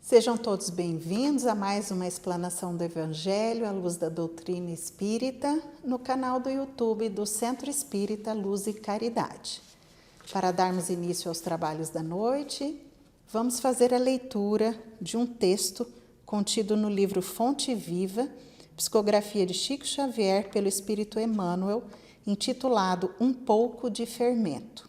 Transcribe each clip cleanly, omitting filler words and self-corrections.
Sejam todos bem-vindos a mais uma explanação do Evangelho à luz da doutrina espírita no canal do YouTube do Centro Espírita Luz e Caridade. Para darmos início aos trabalhos da noite, vamos fazer a leitura de um texto contido no livro Fonte Viva, psicografia de Chico Xavier pelo Espírito Emmanuel, intitulado Um pouco de fermento.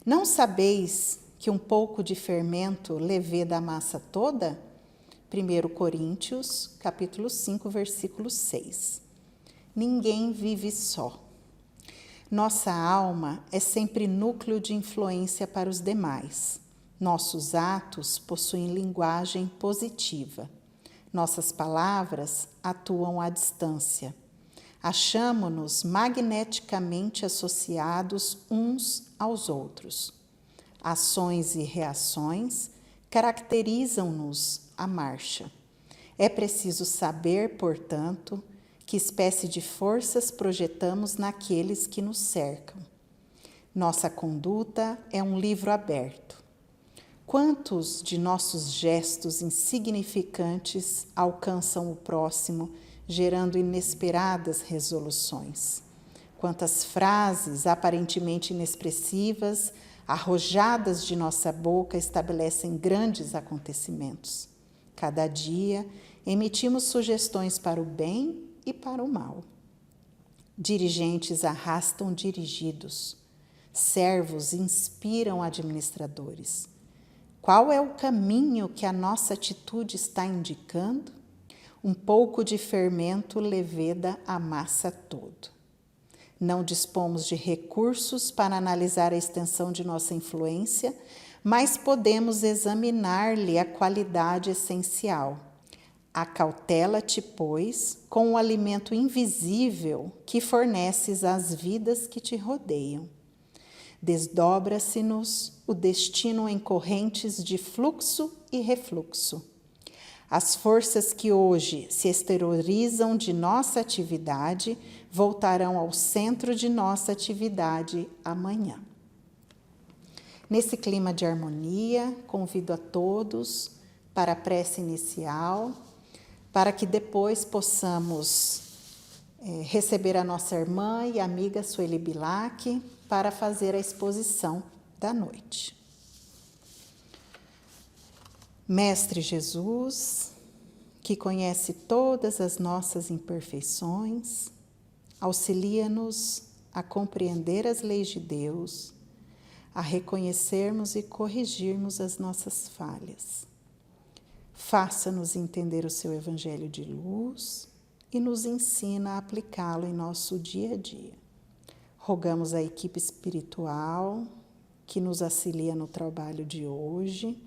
Não sabeis que um pouco de fermento leveda a massa toda? 1 Coríntios, capítulo 5, versículo 6. Ninguém vive só. Nossa alma é sempre núcleo de influência para os demais. Nossos atos possuem linguagem positiva. Nossas palavras atuam à distância. Achamo-nos magneticamente associados uns aos outros. Ações e reações caracterizam-nos a marcha. É preciso saber, portanto, que espécie de forças projetamos naqueles que nos cercam. Nossa conduta é um livro aberto. Quantos de nossos gestos insignificantes alcançam o próximo, gerando inesperadas resoluções? Quantas frases aparentemente inexpressivas, arrojadas de nossa boca, estabelecem grandes acontecimentos. Cada dia emitimos sugestões para o bem e para o mal. Dirigentes arrastam dirigidos. Servos inspiram administradores. Qual é o caminho que a nossa atitude está indicando? Um pouco de fermento leveda a massa toda. Não dispomos de recursos para analisar a extensão de nossa influência, mas podemos examinar-lhe a qualidade essencial. Acautela-te, pois, com o alimento invisível que forneces às vidas que te rodeiam. Desdobra-se-nos o destino em correntes de fluxo e refluxo. As forças que hoje se exteriorizam de nossa atividade voltarão ao centro de nossa atividade amanhã. Nesse clima de harmonia, convido a todos para a prece inicial, para que depois possamos receber a nossa irmã e amiga Sueli Bilac para fazer a exposição da noite. Mestre Jesus, que conhece todas as nossas imperfeições, auxilia-nos a compreender as leis de Deus, a reconhecermos e corrigirmos as nossas falhas. Faça-nos entender o seu Evangelho de luz e nos ensina a aplicá-lo em nosso dia a dia. Rogamos à equipe espiritual que nos auxilia no trabalho de hoje,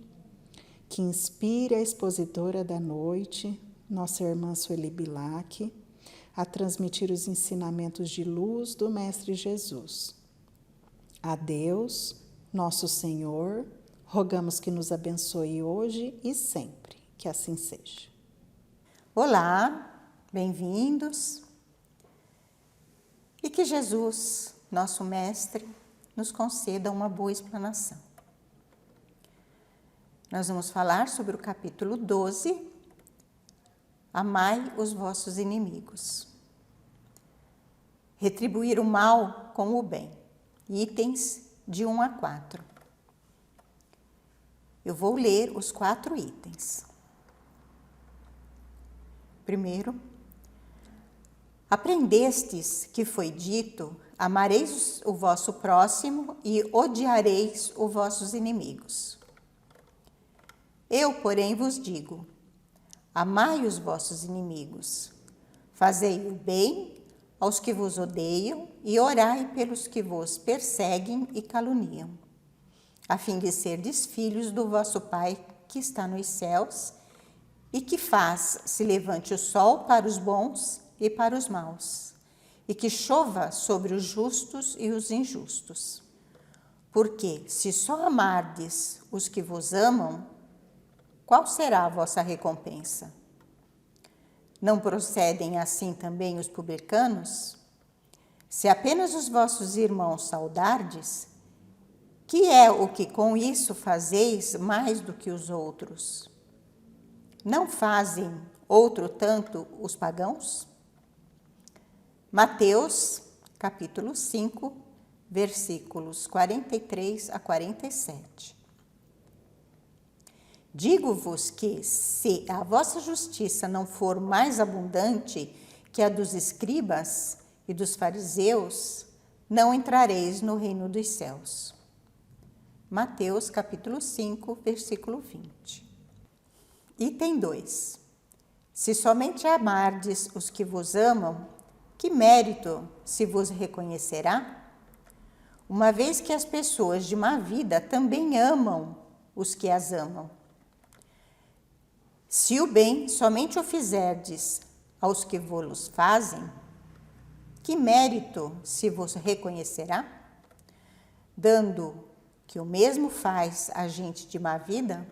que inspire a expositora da noite, nossa irmã Sueli Bilac, a transmitir os ensinamentos de luz do Mestre Jesus. A Deus, nosso Senhor, rogamos que nos abençoe hoje e sempre, que assim seja. Olá, bem-vindos. E que Jesus, nosso Mestre, nos conceda uma boa explanação. Nós vamos falar sobre o capítulo 12, Amai os vossos inimigos. Retribuir o mal com o bem. Itens de 1 a 4. Eu vou ler os 4 itens. Primeiro, aprendestes que foi dito, amareis o vosso próximo e odiareis os vossos inimigos. Eu, porém, vos digo, amai os vossos inimigos, fazei o bem aos que vos odeiam e orai pelos que vos perseguem e caluniam, a fim de serdes filhos do vosso Pai que está nos céus e que faz se levante o sol para os bons e para os maus, e que chova sobre os justos e os injustos. Porque se só amardes os que vos amam, qual será a vossa recompensa? Não procedem assim também os publicanos? Se apenas os vossos irmãos saudardes, Que é o que com isso fazeis mais do que os outros? Não fazem outro tanto os pagãos? Mateus, capítulo 5, versículos 43 a 47. Digo-vos que, se a vossa justiça não for mais abundante que a dos escribas e dos fariseus, não entrareis no reino dos céus. Mateus, capítulo 5, versículo 20. Item 2. Se somente amardes os que vos amam, que mérito se vos reconhecerá? Uma vez que as pessoas de má vida também amam os que as amam. Se o bem somente o fizerdes aos que vô-los fazem, que mérito se vos reconhecerá? Dando que o mesmo faz a gente de má vida?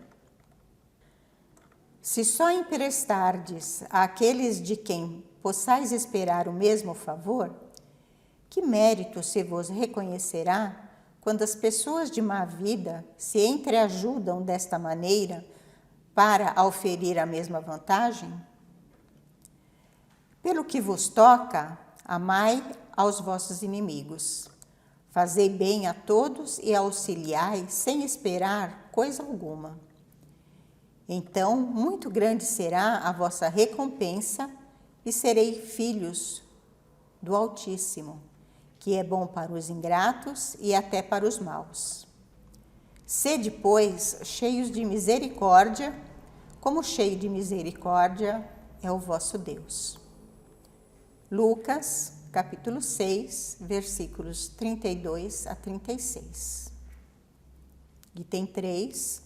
Se só emprestardes àqueles de quem possais esperar o mesmo favor, que mérito se vos reconhecerá quando as pessoas de má vida se entreajudam desta maneira para auferir a mesma vantagem? Pelo que vos toca, amai aos vossos inimigos. Fazei bem a todos e auxiliai sem esperar coisa alguma. Então, muito grande será a vossa recompensa e serei filhos do Altíssimo, que é bom para os ingratos e até para os maus. Sede, pois, cheios de misericórdia, como cheio de misericórdia é o vosso Deus. Lucas, capítulo 6, versículos 32 a 36. Item 3.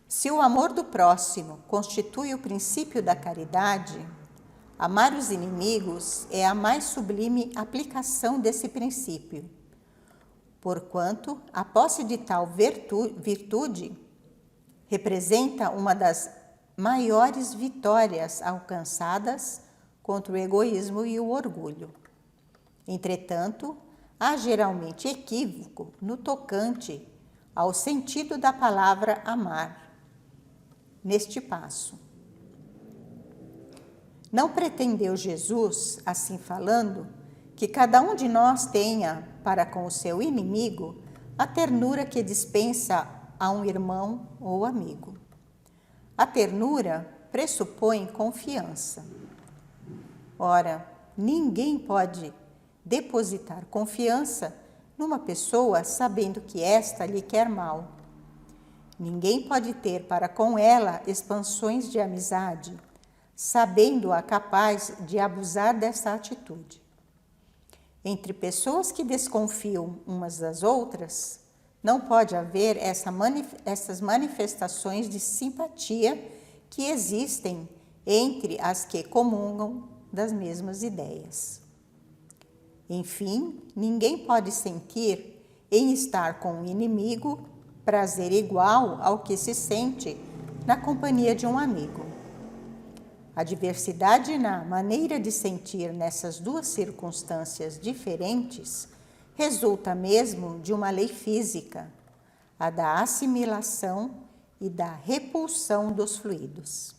Se o amor do próximo constitui o princípio da caridade, amar os inimigos é a mais sublime aplicação desse princípio, porquanto a posse de tal virtude representa uma das maiores vitórias alcançadas contra o egoísmo e o orgulho. Entretanto, há geralmente equívoco no tocante ao sentido da palavra amar, neste passo. Não pretendeu Jesus, assim falando, que cada um de nós tenha para com o seu inimigo a ternura que dispensa a um irmão ou amigo. A ternura pressupõe confiança. Ora, ninguém pode depositar confiança numa pessoa sabendo que esta lhe quer mal. Ninguém pode ter para com ela expansões de amizade, sabendo-a capaz de abusar dessa atitude. Entre pessoas que desconfiam umas das outras, não pode haver essas manifestações de simpatia que existem entre as que comungam das mesmas ideias. Enfim, ninguém pode sentir em estar com um inimigo prazer igual ao que se sente na companhia de um amigo. A diversidade na maneira de sentir nessas duas circunstâncias diferentes resulta mesmo de uma lei física, a da assimilação e da repulsão dos fluidos.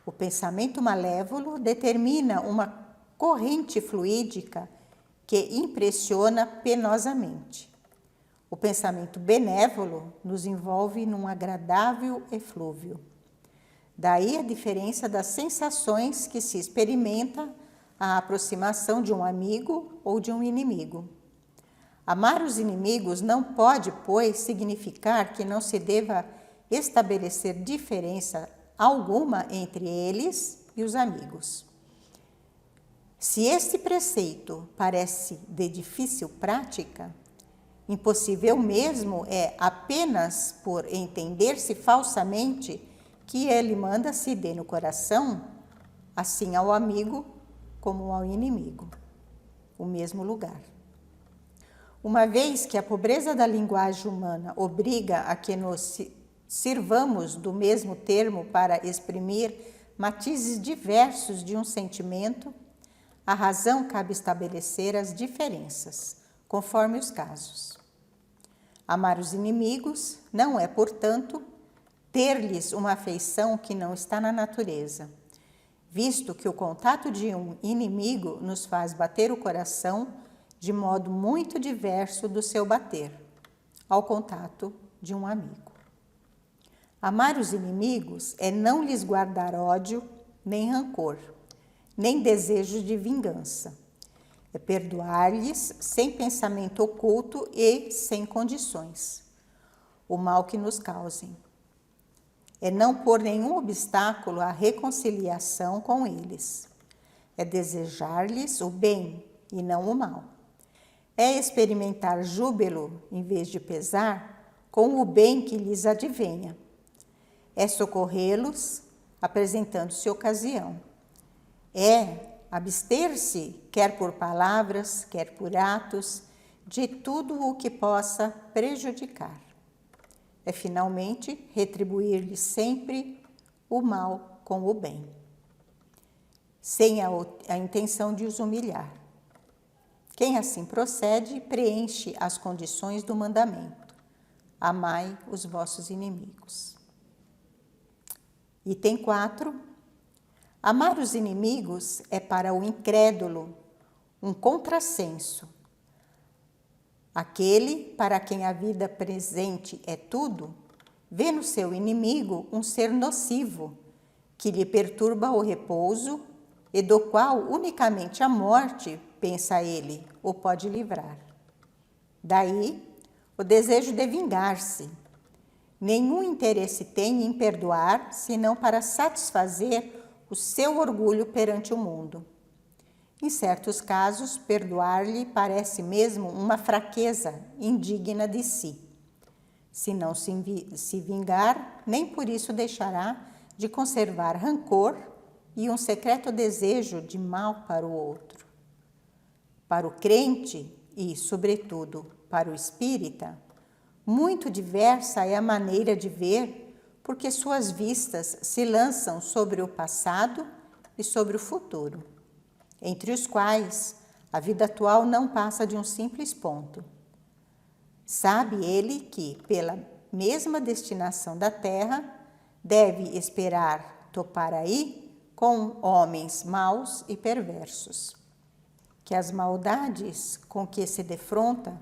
O pensamento malévolo determina uma corrente fluídica que impressiona penosamente. O pensamento benévolo nos envolve num agradável eflúvio. Daí a diferença das sensações que se experimenta à aproximação de um amigo ou de um inimigo. Amar os inimigos não pode, pois, significar que não se deva estabelecer diferença alguma entre eles e os amigos. Se este preceito parece de difícil prática, impossível mesmo é apenas por entender-se falsamente que ele manda se dê no coração, assim ao amigo como ao inimigo, o mesmo lugar. Uma vez que a pobreza da linguagem humana obriga a que nos sirvamos do mesmo termo para exprimir matizes diversos de um sentimento, a razão cabe estabelecer as diferenças, conforme os casos. Amar os inimigos não é, portanto, ter-lhes uma afeição que não está na natureza, visto que o contato de um inimigo nos faz bater o coração de modo muito diverso do seu bater ao contato de um amigo. Amar os inimigos é não lhes guardar ódio, nem rancor, nem desejo de vingança. É perdoar-lhes sem pensamento oculto e sem condições o mal que nos causem. É não pôr nenhum obstáculo à reconciliação com eles. É desejar-lhes o bem e não o mal. É experimentar júbilo em vez de pesar com o bem que lhes advenha. É socorrê-los apresentando-se ocasião. É abster-se, quer por palavras, quer por atos, de tudo o que possa prejudicar. É finalmente retribuir-lhes sempre o mal com o bem, sem a intenção de os humilhar. Quem assim procede, preenche as condições do mandamento. Amai os vossos inimigos. Item 4. Amar os inimigos é para o incrédulo um contrassenso. Aquele para quem a vida presente é tudo, vê no seu inimigo um ser nocivo, que lhe perturba o repouso e do qual unicamente a morte, pensa ele, o pode livrar. Daí o desejo de vingar-se. Nenhum interesse tem em perdoar, senão para satisfazer o seu orgulho perante o mundo. Em certos casos, perdoar-lhe parece mesmo uma fraqueza indigna de si. Se não se vingar, nem por isso deixará de conservar rancor e um secreto desejo de mal para o outro. Para o crente e, sobretudo, para o espírita, muito diversa é a maneira de ver, porque suas vistas se lançam sobre o passado e sobre o futuro, entre os quais a vida atual não passa de um simples ponto. Sabe ele que, pela mesma destinação da terra, deve esperar topar aí com homens maus e perversos, que as maldades com que se defronta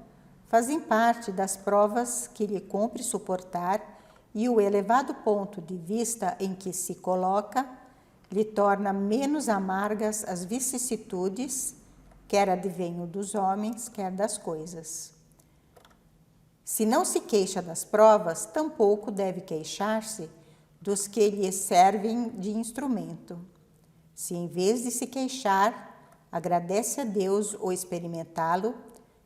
fazem parte das provas que lhe cumpre suportar, e o elevado ponto de vista em que se coloca lhe torna menos amargas as vicissitudes, quer advenham dos homens, quer das coisas. Se não se queixa das provas, tampouco deve queixar-se dos que lhe servem de instrumento. Se em vez de se queixar, agradece a Deus o experimentá-lo,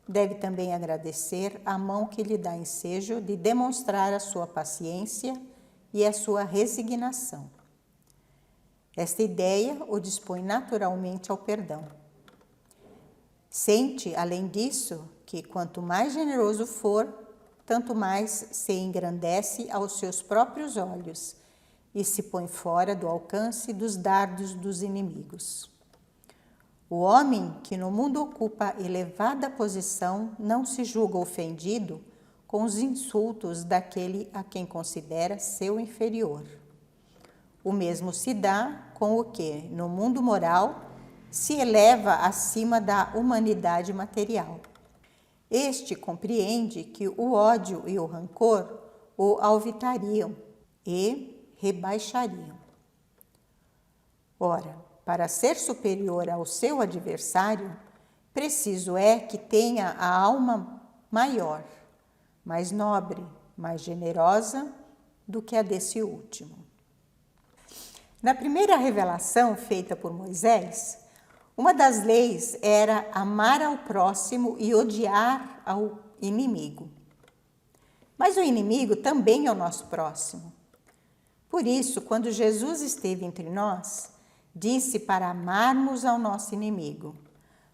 deve também agradecer a mão que lhe dá ensejo de demonstrar a sua paciência e a sua resignação. Esta ideia o dispõe naturalmente ao perdão. Sente, além disso, que quanto mais generoso for, tanto mais se engrandece aos seus próprios olhos e se põe fora do alcance dos dardos dos inimigos. O homem que no mundo ocupa elevada posição não se julga ofendido com os insultos daquele a quem considera seu inferior. O mesmo se dá com o que, no mundo moral, se eleva acima da humanidade material. Este compreende que o ódio e o rancor o alvitariam e rebaixariam. Ora, para ser superior ao seu adversário, preciso é que tenha a alma maior, mais nobre, mais generosa do que a desse último. Na primeira revelação feita por Moisés, uma das leis era amar ao próximo e odiar ao inimigo. Mas o inimigo também é o nosso próximo. Por isso, quando Jesus esteve entre nós, disse para amarmos ao nosso inimigo,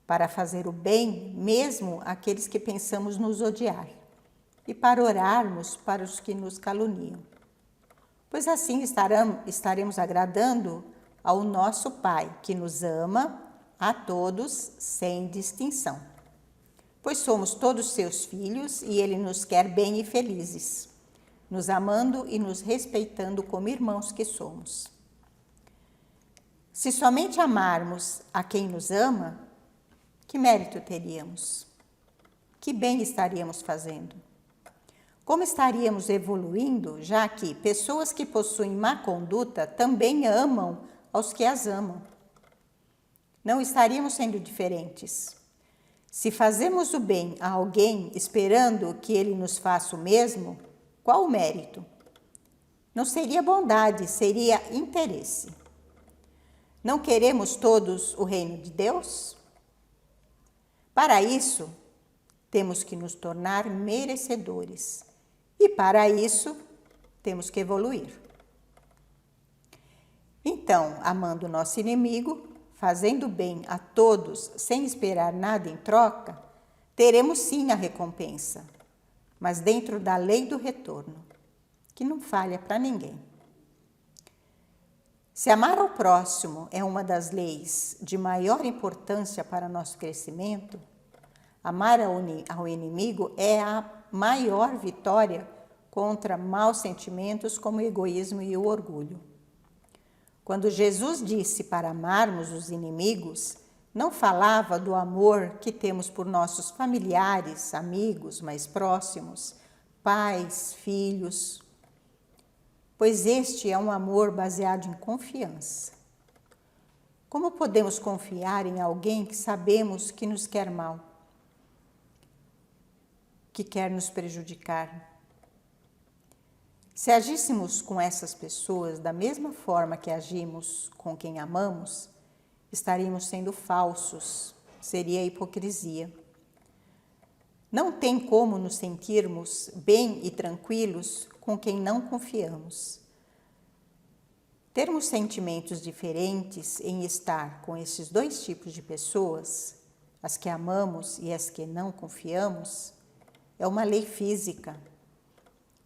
para fazer o bem mesmo àqueles que pensamos nos odiar, e para orarmos para os que nos caluniam. Pois assim estaremos agradando ao nosso Pai, que nos ama a todos sem distinção. pois somos todos seus filhos e ele nos quer bem e felizes, nos amando e nos respeitando como irmãos que somos. Se somente amarmos a quem nos ama, que mérito teríamos? Que bem estaríamos fazendo? Como estaríamos evoluindo, já que pessoas que possuem má conduta também amam aos que as amam? Não estaríamos sendo diferentes. Se fazemos o bem a alguém esperando que ele nos faça o mesmo, qual o mérito? Não seria bondade, seria interesse. Não queremos todos o reino de Deus? Para isso, temos que nos tornar merecedores. E para isso, temos que evoluir. Então, amando o nosso inimigo, fazendo bem a todos sem esperar nada em troca, teremos sim a recompensa, mas dentro da lei do retorno, que não falha para ninguém. Se amar ao próximo é uma das leis de maior importância para nosso crescimento, amar ao inimigo é a maior vitória contra maus sentimentos como o egoísmo e o orgulho. Quando Jesus disse para amarmos os inimigos, não falava do amor que temos por nossos familiares, amigos mais próximos, pais, filhos, pois este é um amor baseado em confiança. Como podemos confiar em alguém que sabemos que nos quer mal, que quer nos prejudicar? Se agíssemos com essas pessoas da mesma forma que agimos com quem amamos, estaríamos sendo falsos, seria hipocrisia. Não tem como nos sentirmos bem e tranquilos com quem não confiamos. Termos sentimentos diferentes em estar com esses dois tipos de pessoas, as que amamos e as que não confiamos, é uma lei física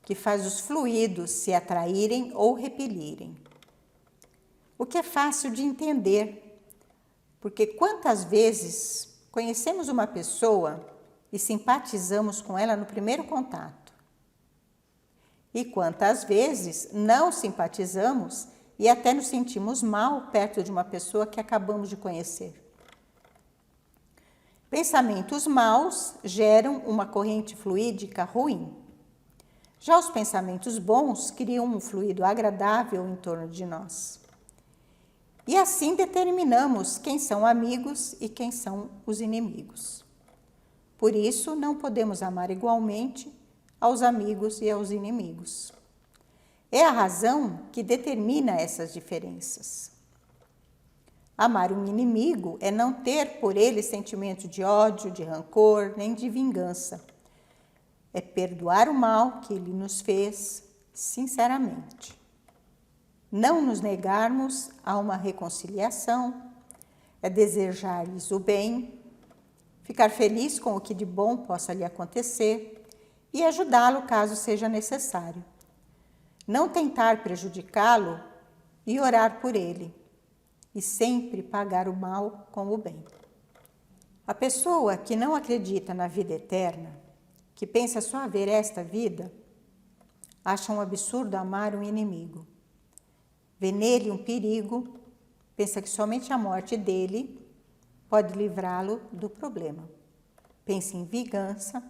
que faz os fluidos se atraírem ou repelirem. O que é fácil de entender, porque quantas vezes conhecemos uma pessoa e simpatizamos com ela no primeiro contato? E quantas vezes não simpatizamos e até nos sentimos mal perto de uma pessoa que acabamos de conhecer? Pensamentos maus geram uma corrente fluídica ruim. Já os pensamentos bons criam um fluido agradável em torno de nós. E assim determinamos quem são amigos e quem são os inimigos. Por isso, não podemos amar igualmente aos amigos e aos inimigos. É a razão que determina essas diferenças. Amar um inimigo é não ter por ele sentimento de ódio, de rancor, nem de vingança. É perdoar o mal que ele nos fez sinceramente. Não nos negarmos a uma reconciliação, é desejar-lhes o bem, ficar feliz com o que de bom possa lhe acontecer e ajudá-lo caso seja necessário. Não tentar prejudicá-lo e orar por ele, e sempre pagar o mal com o bem. A pessoa que não acredita na vida eterna, que pensa só haver esta vida, acha um absurdo amar um inimigo. Vê nele um perigo, pensa que somente a morte dele pode livrá-lo do problema. Pensa em vingança,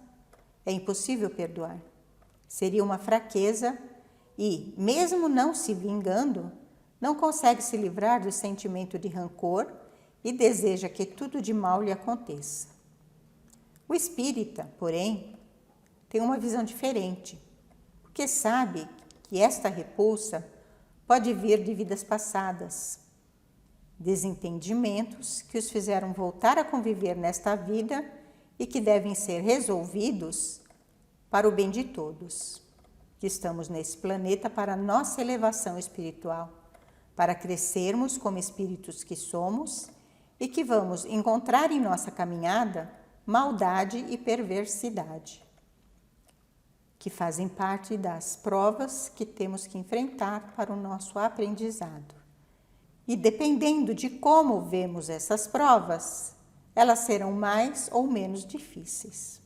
é impossível perdoar. Seria uma fraqueza e, mesmo não se vingando, não consegue se livrar do sentimento de rancor e deseja que tudo de mal lhe aconteça. O espírita, porém, tem uma visão diferente, porque sabe que esta repulsa pode vir de vidas passadas, desentendimentos que os fizeram voltar a conviver nesta vida e que devem ser resolvidos para o bem de todos, que estamos nesse planeta para nossa elevação espiritual, para crescermos como espíritos que somos e que vamos encontrar em nossa caminhada maldade e perversidade, que fazem parte das provas que temos que enfrentar para o nosso aprendizado. E dependendo de como vemos essas provas, elas serão mais ou menos difíceis.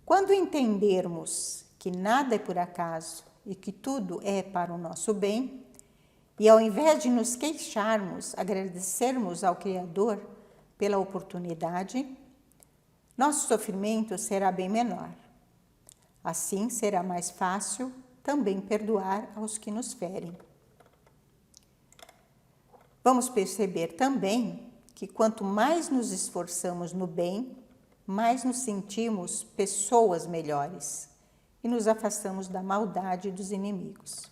Quando entendermos que nada é por acaso e que tudo é para o nosso bem, e ao invés de nos queixarmos, agradecermos ao Criador pela oportunidade, nosso sofrimento será bem menor. Assim será mais fácil também perdoar aos que nos ferem. Vamos perceber também que quanto mais nos esforçamos no bem, mais nos sentimos pessoas melhores e nos afastamos da maldade dos inimigos.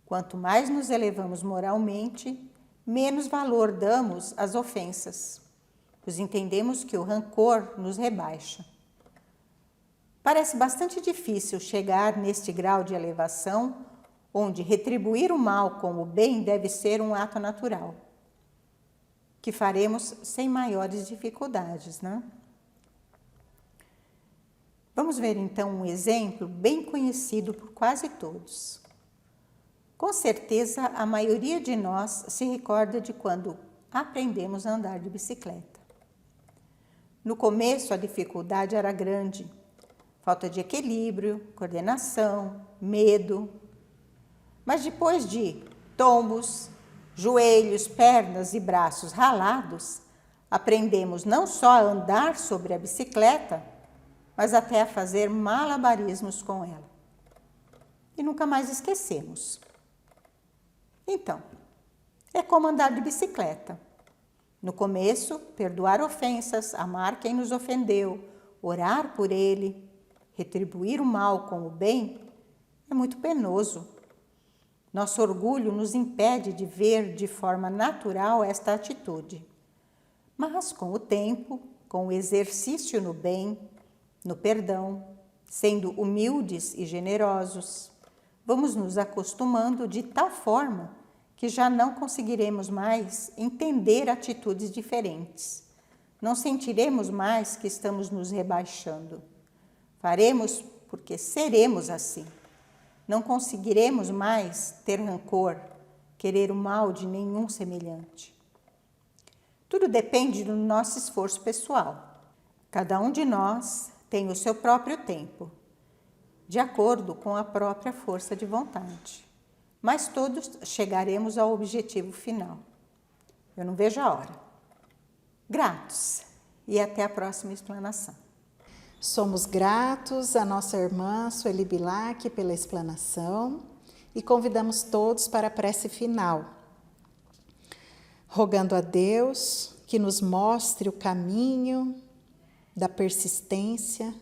Quanto mais nos elevamos moralmente, menos valor damos às ofensas, pois entendemos que o rancor nos rebaixa. Parece bastante difícil chegar neste grau de elevação, onde retribuir o mal com o bem deve ser um ato natural, que faremos sem maiores dificuldades, né? Vamos ver então um exemplo bem conhecido por quase todos. Com certeza, a maioria de nós se recorda de quando aprendemos a andar de bicicleta. No começo, a dificuldade era grande. Falta de equilíbrio, coordenação, medo. Mas depois de tombos, joelhos, pernas e braços ralados, aprendemos não só a andar sobre a bicicleta, mas até a fazer malabarismos com ela. E nunca mais esquecemos. Então, é como andar de bicicleta. No começo, perdoar ofensas, amar quem nos ofendeu, orar por ele, retribuir o mal com o bem, é muito penoso. Nosso orgulho nos impede de ver de forma natural esta atitude. Mas, com o tempo, com o exercício no bem, no perdão, sendo humildes e generosos, vamos nos acostumando de tal forma que já não conseguiremos mais entender atitudes diferentes. Não sentiremos mais que estamos nos rebaixando. Faremos porque seremos assim. Não conseguiremos mais ter rancor, querer o mal de nenhum semelhante. Tudo depende do nosso esforço pessoal. Cada um de nós tem o seu próprio tempo, de acordo com a própria força de vontade. Mas todos chegaremos ao objetivo final. Eu não vejo a hora. Gratos e até a próxima explanação. Somos gratos à nossa irmã Sueli Bilac pela explanação e convidamos todos para a prece final, rogando a Deus que nos mostre o caminho da persistência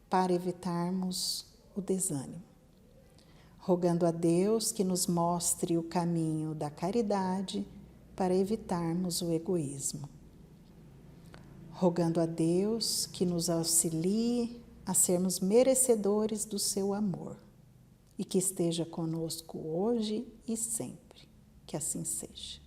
para evitarmos o desânimo. Rogando a Deus que nos mostre o caminho da caridade para evitarmos o egoísmo. Rogando a Deus que nos auxilie a sermos merecedores do seu amor e que esteja conosco hoje e sempre. Que assim seja.